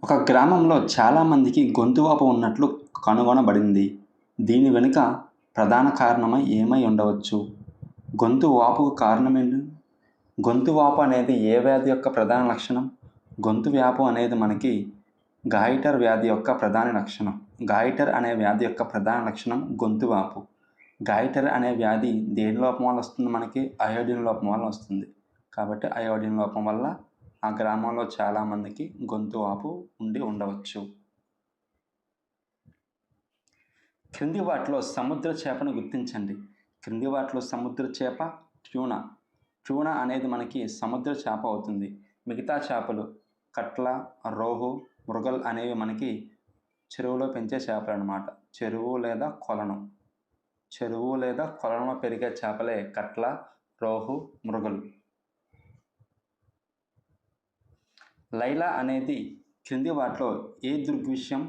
ఒక గ్రామంలో చాలామందికి గొంతు వాపు ఉన్నట్లు కనుగొనబడింది. దీని వెనుక ప్రధాన కారణమై ఏమై ఉండవచ్చు? గొంతు వాపుకు కారణమేంటి? గొంతు వాపు అనేది ఏ వ్యాధి యొక్క ప్రధాన లక్షణం? గొంతు వ్యాపు అనేది మనకి గాయిటర్ వ్యాధి యొక్క ప్రధాన లక్షణం. గాయిటర్ అనే వ్యాధి యొక్క ప్రధాన లక్షణం గొంతు వాపు. గాయిటర్ అనే వ్యాధి దేని లోపం వల్ల వస్తుంది? మనకి అయోడిన్ లోపం వల్ల వస్తుంది. కాబట్టి అయోడిన్ లోపం వల్ల ఆ గ్రామంలో చాలామందికి గొంతు వాపు ఉండి ఉండవచ్చు. క్రింది వాటిలో సముద్ర చేపను గుర్తించండి. క్రింది వాటిలో సముద్ర చేప ట్యూనా. ట్యూనా అనేది మనకి సముద్ర చేప అవుతుంది. మిగతా చేపలు కట్ల, రోహు, మృగల్ అనేవి మనకి చెరువులో పెంచే చేపలు అన్నమాట. చెరువు లేదా కొలంలో పెరిగే చేపలే కట్ల, రోహు, మృగలు. లైలా అనేది క్రింది వాటిలో ఏ దృగ్విషయం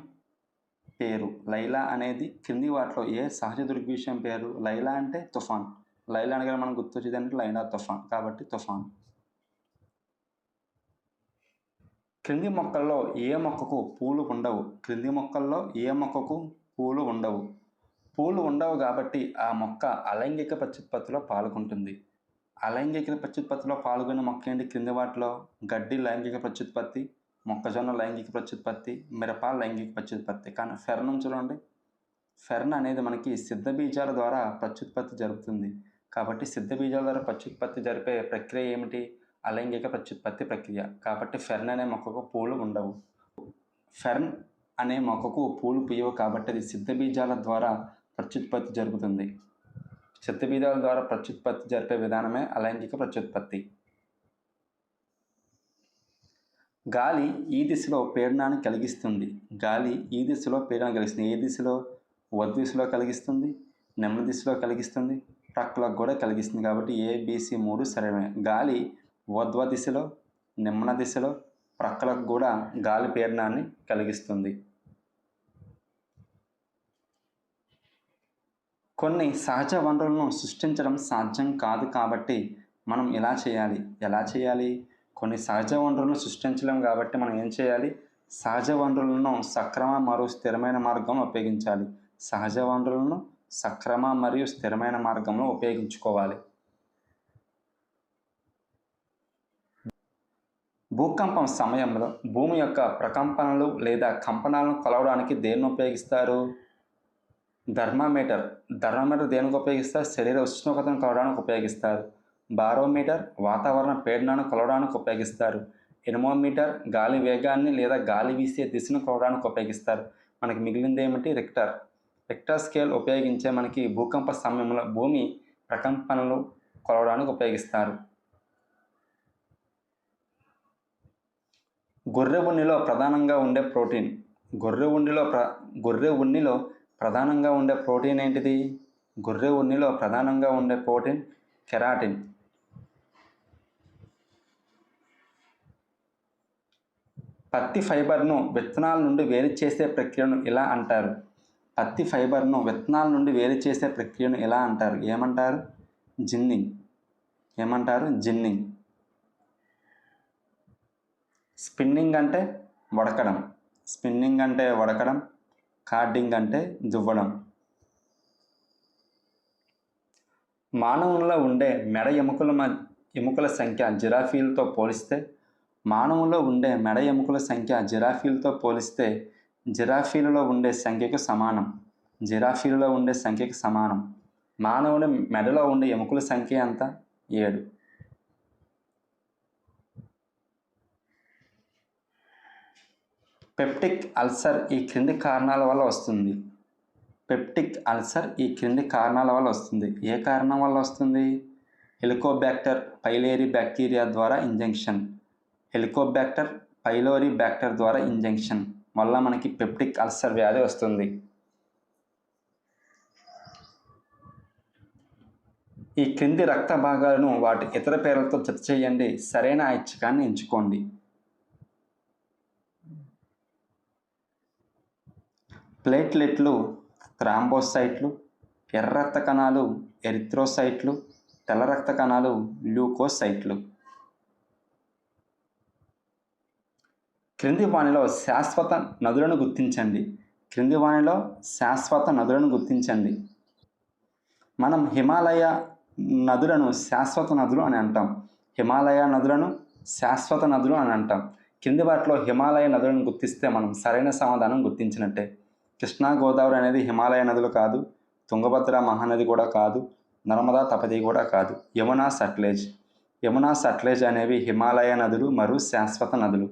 పేరు? లైలా అనేది క్రింది వాటిలో ఏ సహజ దృగ్విషయం పేరు? లైలా అంటే తుఫాన్. లైలా అనగా మనం గుర్తొచ్చేది అంటే లైలా తుఫాన్, కాబట్టి తుఫాన్. క్రింది మొక్కల్లో ఏ మొక్కకు పూలు ఉండవు? క్రింది మొక్కల్లో ఏ మొక్కకు పూలు ఉండవు? పూలు ఉండవు కాబట్టి ఆ మొక్క అలైంగిక ప్రత్యుత్పత్తిలో పాల్గొంటుంది. అలైంగిక ప్రత్యుత్పత్తిలో పాల్గొనే మొక్క ఏంటి? క్రింది వాటిలో గడ్డి లైంగిక ప్రత్యుత్పత్తి, మొక్కజొన్న లైంగిక ప్రత్యుత్పత్తి, మిరప లైంగిక ప్రత్యుత్పత్తి. కానీ ఫెర్న్ చూడండి, ఫెర్న్ అనేది మనకి సిద్ధ బీజాల ద్వారా ప్రత్యుత్పత్తి జరుగుతుంది. కాబట్టి సిద్ధ బీజాల ద్వారా ప్రత్యుత్పత్తి జరిపే ప్రక్రియ ఏమిటి? అలైంగిక ప్రత్యుత్పత్తి ప్రక్రియ. కాబట్టి ఫెర్న్ అనే మొక్కకు పూలు ఉండవు. ఫెర్న్ అనే మొక్కకు పూలు పూయవు కాబట్టి అది సిద్ధ బీజాల ద్వారా ప్రత్యుత్పత్తి జరుగుతుంది. సిద్ధ బీజాల ద్వారా ప్రత్యుత్పత్తి జరిపే విధానమే అలైంగిక ప్రత్యుత్పత్తి. గాలి ఈ దిశలో పీడనాన్ని కలిగిస్తుంది. గాలి ఈ దిశలో పీడనం కలిగిస్తుంది. ఏ దిశలో? ఉత్తర దిశలో కలిగిస్తుంది, నెమ్మది దిశలో కలిగిస్తుంది, ప్రక్కలకు కూడా కలిగిస్తుంది. కాబట్టి ABC 3 సరైనవే. గాలి ఉత్తర దిశలో, నిమ్న దిశలో, ప్రక్కలకు కూడా గాలి పీడనాన్ని కలిగిస్తుంది. కొన్ని సహజ వనరులను సృష్టించడం సాధ్యం కాదు కాబట్టి మనం ఎలా చేయాలి? కొన్ని సహజ వనరులను సృష్టించలేం కాబట్టి మనం ఏం చేయాలి? సహజ వనరులను సక్రమ మరియు స్థిరమైన మార్గంలో ఉపయోగించాలి. సహజ వనరులను సక్రమ మరియు స్థిరమైన మార్గంలో ఉపయోగించుకోవాలి. భూకంపం సమయంలో భూమి యొక్క ప్రకంపనలు లేదా కంపనాలను కొలవడానికి దేన్ని ఉపయోగిస్తారు? థర్మామీటర్ దేనికి ఉపయోగిస్తారు? శరీర ఉష్ణోగ్రతను కొలవడానికి ఉపయోగిస్తారు. బారోమీటర్ వాతావరణ పీడనాన్ని కొలవడానికి ఉపయోగిస్తారు. ఎనిమోమీటర్ గాలి వేగాన్ని లేదా గాలి వీసే దిశను కొలవడానికి ఉపయోగిస్తారు. మనకి మిగిలింది ఏమిటి? రిక్టర్ స్కేల్ ఉపయోగించే మనకి భూకంప సమయంలో భూమి ప్రకంపనలు కొలవడానికి ఉపయోగిస్తారు. గొర్రె ఉన్నిలో ప్రధానంగా ఉండే ప్రోటీన్. గొర్రె ఉన్నిలో ప్రధానంగా ఉండే ప్రోటీన్ ఏంటిది? గొర్రె ఉన్నిలో ప్రధానంగా ఉండే ప్రోటీన్ కెరాటిన్. పత్తి ఫైబర్ను విత్తనాల నుండి వేరు చేసే ప్రక్రియను ఇలా అంటారు. పత్తి ఫైబర్ను విత్తనాల నుండి వేరు చేసే ప్రక్రియను ఎలా అంటారు? ఏమంటారు? జిన్నింగ్. స్పిన్నింగ్ అంటే వడకడం. కార్డింగ్ అంటే దువ్వడం. మానవుల్లో ఉండే మెడ ఎముకల సంఖ్య జిరాఫీలతో పోలిస్తే జిరాఫీలలో ఉండే సంఖ్యకు సమానం. మానవుడి మెడలో ఉండే ఎముకల సంఖ్య ఎంత? 7. పెప్టిక్ అల్సర్ ఈ క్రింది కారణాల వల్ల వస్తుంది. ఏ కారణం వల్ల వస్తుంది? హెలికోబ్యాక్టర్ పైలోరీ బ్యాక్టీరియా ద్వారా ఇంజెక్షన్ వల్ల మనకి పెప్టిక్ అల్సర్ వ్యాధి వస్తుంది. ఈ క్రింది రక్త భాగాలను వాటి ఇతర పేర్లతో జత చేయండి. సరైన ఐచ్ఛికాన్ని ఎంచుకోండి. ప్లేట్లెట్లు థ్రాంబోసైట్లు, ఎర్ర రక్త కణాలు ఎరిథ్రోసైట్లు, తెల్ల రక్త కణాలు ల్యూకోసైట్లు. క్రింది వానిలో శాశ్వత నదులను గుర్తించండి. క్రింది వానిలో శాశ్వత నదులను గుర్తించండి. మనం హిమాలయ నదులను శాశ్వత నదులు అని అంటాం. హిమాలయ నదులను శాశ్వత నదులు అని అంటాం. కింది వాటిలో హిమాలయ నదులను గుర్తిస్తే మనం సరైన సమాధానం గుర్తించినట్టే. కృష్ణా, గోదావరి అనేది హిమాలయ నదులు కాదు. తుంగభద్ర మహానది కూడా కాదు. నర్మదా, తపతి కూడా కాదు. యమునా, సట్లెజ్. యమునా, సట్లెజ్ అనేవి హిమాలయ నదులు మరియు శాశ్వత నదులు.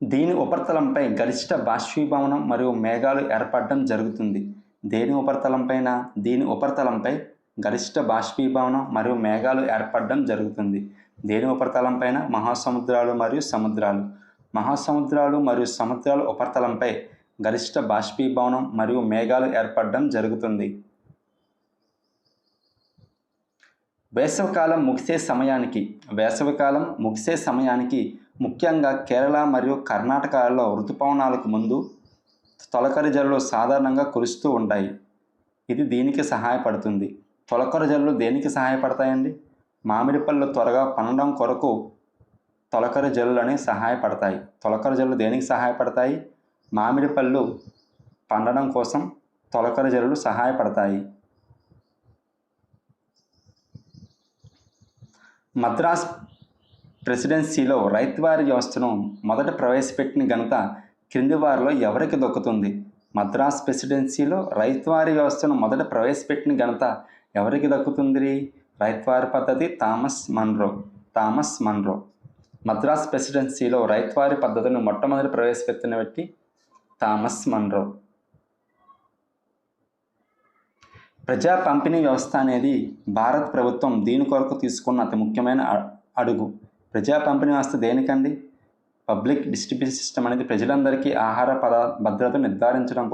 దీని ఉపరితలంపై గరిష్ట బాష్పీభవనం మరియు మేఘాలు ఏర్పడడం జరుగుతుంది. దీని ఉపరితలంపై గరిష్ట బాష్పీభవనం మరియు మేఘాలు ఏర్పడడం జరుగుతుంది. దీని ఉపరితలంపైన మహాసముద్రాలు మరియు సముద్రాలు. మహాసముద్రాలు మరియు సముద్రాల ఉపరితలంపై గరిష్ట బాష్పీభవనం మరియు మేఘాలు ఏర్పడడం జరుగుతుంది. వేసవికాలం ముగిసే సమయానికి ముఖ్యంగా కేరళ మరియు కర్ణాటకలో ఋతుపవనాలకు ముందు తొలకరి జల్లులు సాధారణంగా కురుస్తూ ఉంటాయి. ఇది దీనికి సహాయపడుతుంది. తొలకరి జల్లులు దేనికి సహాయపడతాయండి? మామిడి పళ్ళు త్వరగా పండడం కొరకు తొలకరి జల్లులని సహాయపడతాయి. తొలకరి జల్లులు దేనికి సహాయపడతాయి? మామిడి పళ్ళు పండడం కోసం తొలకరి జల్లులు సహాయపడతాయి. మద్రాస్ ప్రెసిడెన్సీలో రైతువారీ వ్యవస్థను మొదట ప్రవేశపెట్టిన ఘనత క్రింది వారిలో ఎవరికి దక్కుతుంది? మద్రాస్ ప్రెసిడెన్సీలో రైతువారీ వ్యవస్థను మొదట ప్రవేశపెట్టిన ఘనత ఎవరికి దక్కుతుంది? రైతువారీ పద్ధతి థామస్ మన్రో. మద్రాస్ ప్రెసిడెన్సీలో రైతువారీ పద్ధతిని మొట్టమొదటి ప్రవేశపెట్టిన వ్యక్తి థామస్ మన్రో. ప్రజా పంపిణీ వ్యవస్థ అనేది భారత ప్రభుత్వం దీని కొరకు తీసుకున్న అతి ముఖ్యమైన అడుగు. ప్రజా పంపిణీ వ్యవస్థ దేనికండి? పబ్లిక్ డిస్ట్రిబ్యూషన్ సిస్టమ్ అనేది ప్రజలందరికీ ఆహార భద్రతను నిర్ధారించడం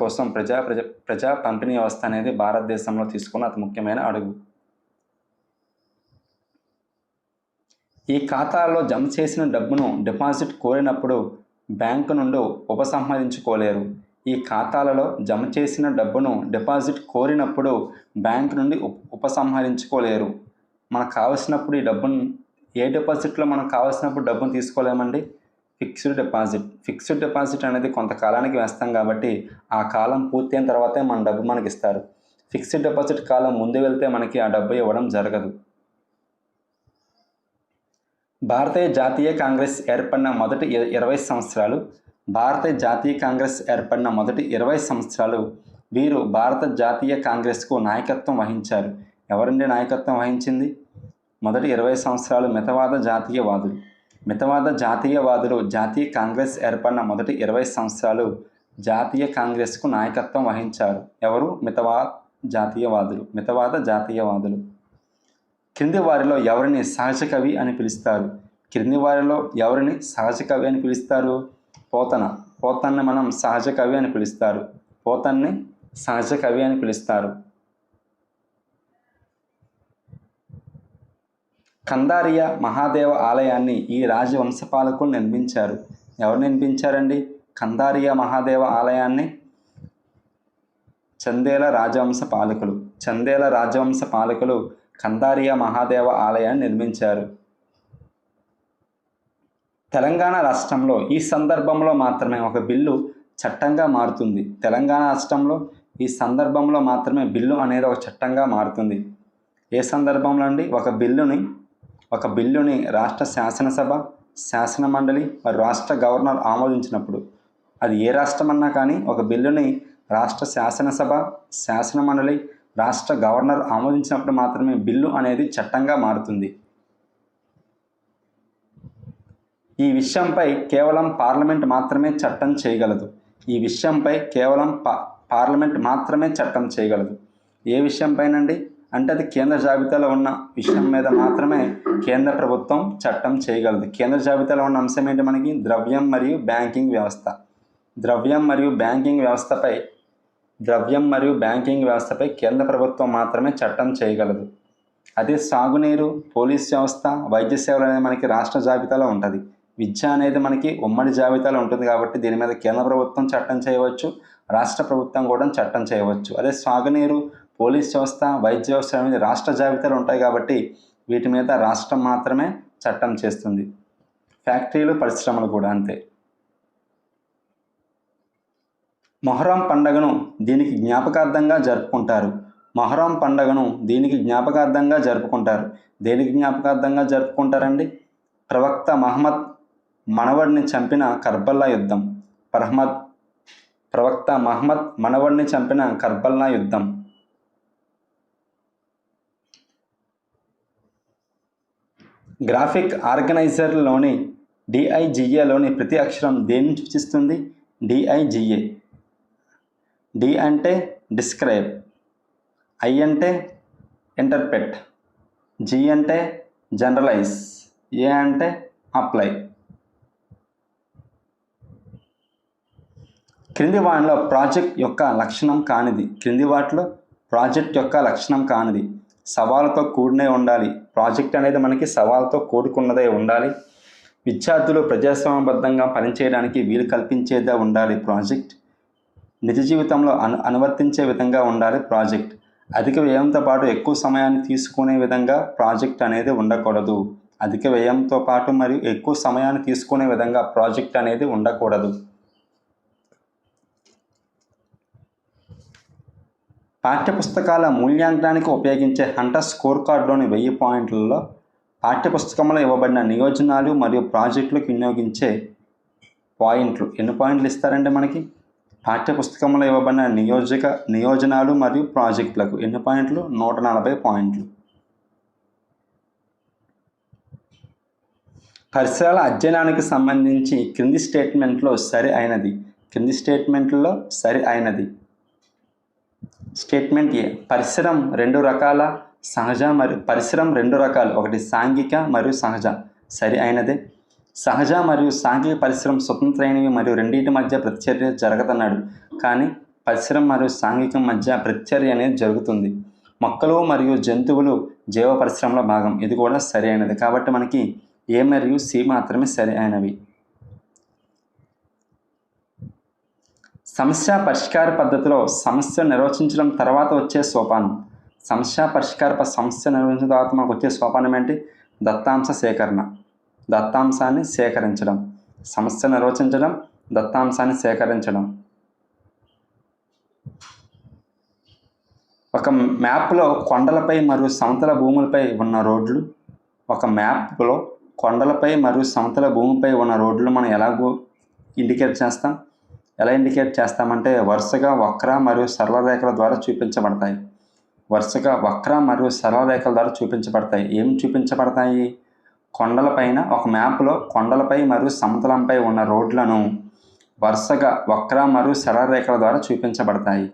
కోసం ప్రజా పంపిణీ వ్యవస్థ అనేది భారతదేశంలో తీసుకున్న అతి ముఖ్యమైన అడుగు. ఈ ఖాతాలో జమ చేసిన డబ్బును డిపాజిట్ కోరినప్పుడు బ్యాంకు నుండి ఉపసంహరించుకోలేరు. ఈ ఖాతాలలో జమ చేసిన డబ్బును డిపాజిట్ కోరినప్పుడు బ్యాంకు నుండి ఉపసంహరించుకోలేరు. మనకు కావలసినప్పుడు ఈ డబ్బును ఏ డిపాజిట్లో మనకు కావాల్సినప్పుడు డబ్బును తీసుకోలేమండి? ఫిక్స్డ్ డిపాజిట్ అనేది కొంతకాలానికి వేస్తాం కాబట్టి ఆ కాలం పూర్తయిన తర్వాతే మన డబ్బు మనకి ఇస్తారు. ఫిక్స్డ్ డిపాజిట్ కాలం ముందు వెళ్తే మనకి ఆ డబ్బు ఇవ్వడం జరగదు. భారతీయ జాతీయ కాంగ్రెస్ ఏర్పడిన మొదటి 20 సంవత్సరాలు వీరు భారత జాతీయ కాంగ్రెస్కు నాయకత్వం వహించారు. ఎవరండి నాయకత్వం వహించింది? మొదటి 20 సంవత్సరాలు మితవాద జాతీయవాదులు జాతీయ కాంగ్రెస్ ఏర్పడిన మొదటి 20 సంవత్సరాలు జాతీయ కాంగ్రెస్కు నాయకత్వం వహించారు. ఎవరు? మితవాద జాతీయవాదులు. క్రింది వారిలో ఎవరిని సహజ కవి అని పిలుస్తారు? పోతన్ని మనం సహజ కవి అని పిలుస్తారు. కందారియా మహాదేవ ఆలయాన్ని ఈ రాజవంశ పాలకులు నిర్మించారు. ఎవరు నిర్మించారండి? కందారియా మహాదేవ ఆలయాన్ని చందేల రాజవంశ పాలకులు కందారియా మహాదేవ ఆలయాన్ని నిర్మించారు. తెలంగాణ రాష్ట్రంలో ఈ సందర్భంలో మాత్రమే ఒక బిల్లు చట్టంగా మారుతుంది. బిల్లు అనేది ఒక చట్టంగా మారుతుంది. ఏ సందర్భంలో అండి? ఒక బిల్లుని రాష్ట్ర శాసనసభ, శాసన మండలి మరియు రాష్ట్ర గవర్నర్ ఆమోదించినప్పుడు, అది ఏ రాష్ట్రం అన్నా కానీ ఒక బిల్లుని రాష్ట్ర శాసనసభ, శాసన మండలి, రాష్ట్ర గవర్నర్ ఆమోదించినప్పుడు మాత్రమే బిల్లు అనేది చట్టంగా మారుతుంది. ఈ విషయంపై కేవలం పార్లమెంట్ మాత్రమే చట్టం చేయగలదు. ఏ విషయంపైనండి? అంటే అది కేంద్ర జాబితాలో ఉన్న విషయం మీద మాత్రమే కేంద్ర ప్రభుత్వం చట్టం చేయగలదు. కేంద్ర జాబితాలో ఉన్న అంశం ఏంటి మనకి? ద్రవ్యం మరియు బ్యాంకింగ్ వ్యవస్థపై కేంద్ర ప్రభుత్వం మాత్రమే చట్టం చేయగలదు. అదే సాగునీరు, పోలీస్ వ్యవస్థ, వైద్య సేవలు అనేది మనకి రాష్ట్ర జాబితాలో ఉంటుంది. విద్య అనేది మనకి ఉమ్మడి జాబితాలో ఉంటుంది కాబట్టి దీని మీద కేంద్ర ప్రభుత్వం చట్టం చేయవచ్చు, రాష్ట్ర ప్రభుత్వం కూడా చట్టం చేయవచ్చు. అదే సాగునీరు, పోలీస్ వ్యవస్థ, వైద్య వ్యవస్థ అనేది రాష్ట్ర జాబితాలు ఉంటాయి కాబట్టి వీటి మీద రాష్ట్రం మాత్రమే చట్టం చేస్తుంది. ఫ్యాక్టరీలు, పరిశ్రమలు కూడా అంతే. మొహర్రం పండుగను దీనికి జ్ఞాపకార్థంగా జరుపుకుంటారు. మొహర్రం పండుగను దీనికి జ్ఞాపకార్థంగా జరుపుకుంటారు. దేనికి జ్ఞాపకార్థంగా జరుపుకుంటారండి? ప్రవక్త మహమ్మద్ మనవడిని చంపిన కర్బలా యుద్ధం. ప్రవక్త మహమ్మద్ మనవడిని చంపిన కర్బలా యుద్ధం. గ్రాఫిక్ ఆర్గనైజర్లోని DIGAలోని ప్రతి అక్షరం దేన్ని సూచిస్తుంది? DIGA. D అంటే డిస్క్రైబ్, I అంటే ఇంటర్ప్రెట్, G అంటే జనరలైజ్, A అంటే అప్లై. క్రింది వాటిలో ప్రాజెక్ట్ యొక్క లక్షణం కానిది. సవాలుతో కూడినే ఉండాలి. ప్రాజెక్ట్ అనేది మనకి సవాలుతో కూడుకున్నదే ఉండాలి. విద్యార్థులు ప్రజాస్వామ్యబద్ధంగా పనిచేయడానికి వీలు కల్పించేదే ఉండాలి ప్రాజెక్ట్. నిజ జీవితంలో అనువర్తించే విధంగా ఉండాలి ప్రాజెక్ట్. అధిక వ్యయంతో పాటు ఎక్కువ సమయాన్ని తీసుకునే విధంగా ప్రాజెక్ట్ అనేది ఉండకూడదు. అధిక వ్యయంతో పాటు మరియు ఎక్కువ సమయాన్ని తీసుకునే విధంగా ప్రాజెక్ట్ అనేది ఉండకూడదు. పాఠ్యపుస్తకాల మూల్యాంకనానికి ఉపయోగించే హంటర్ స్కోర్ కార్డులోని 1000 పాయింట్లలో పాఠ్యపుస్తకంలో ఇవ్వబడిన నియోజనాలు మరియు ప్రాజెక్టులకు వినియోగించే పాయింట్లు. ఎన్ని పాయింట్లు ఇస్తారంటే మనకి? పాఠ్యపుస్తకంలో ఇవ్వబడిన నియోజనాలు మరియు ప్రాజెక్టులకు ఎన్ని పాయింట్లు? 140 పాయింట్లు. పరిసరాల అధ్యయనానికి సంబంధించి క్రింది స్టేట్మెంట్లో సరి అయినది. స్టేట్మెంట్ ఏ. పరిసరం రెండు రకాలు, ఒకటి సాంఘిక మరియు సహజ. సరి అయినదే. సహజ మరియు సాంఘిక పరిసరం స్వతంత్రైనవి మరియు రెండింటి మధ్య ప్రతిచర్య జరగదన్నాడు. కానీ పరిసరం మరియు సాంఘికం మధ్య ప్రతిచర్య అనేది జరుగుతుంది. మొక్కలు మరియు జంతువులు జీవ పరిశ్రమలో భాగం. ఇది కూడా సరి అయినది. కాబట్టి మనకి A మరియు C మాత్రమే సరి అయినవి. సమస్య పరిష్కార పద్ధతిలో సమస్య నిర్వచించడం తర్వాత వచ్చే సోపానం. సమస్య నిర్వచించిన తర్వాత మనకు వచ్చే సోపానం ఏంటి? దత్తాంశాన్ని సేకరించడం. సమస్య నిర్వచించడం, దత్తాంశాన్ని సేకరించడం. ఒక మ్యాప్లో కొండలపై మరియు సమతల భూములపై ఉన్న రోడ్లు మనం ఎలా ఇండికేట్ చేస్తామంటే వరుసగా వక్ర మరియు సరళ రేఖల ద్వారా చూపించబడతాయి. ఏం చూపించబడతాయి? ఒక మ్యాప్లో కొండలపై మరియు సమతలంపై ఉన్న రోడ్లను వరుసగా వక్ర మరియు సరళ రేఖల ద్వారా చూపించబడతాయి.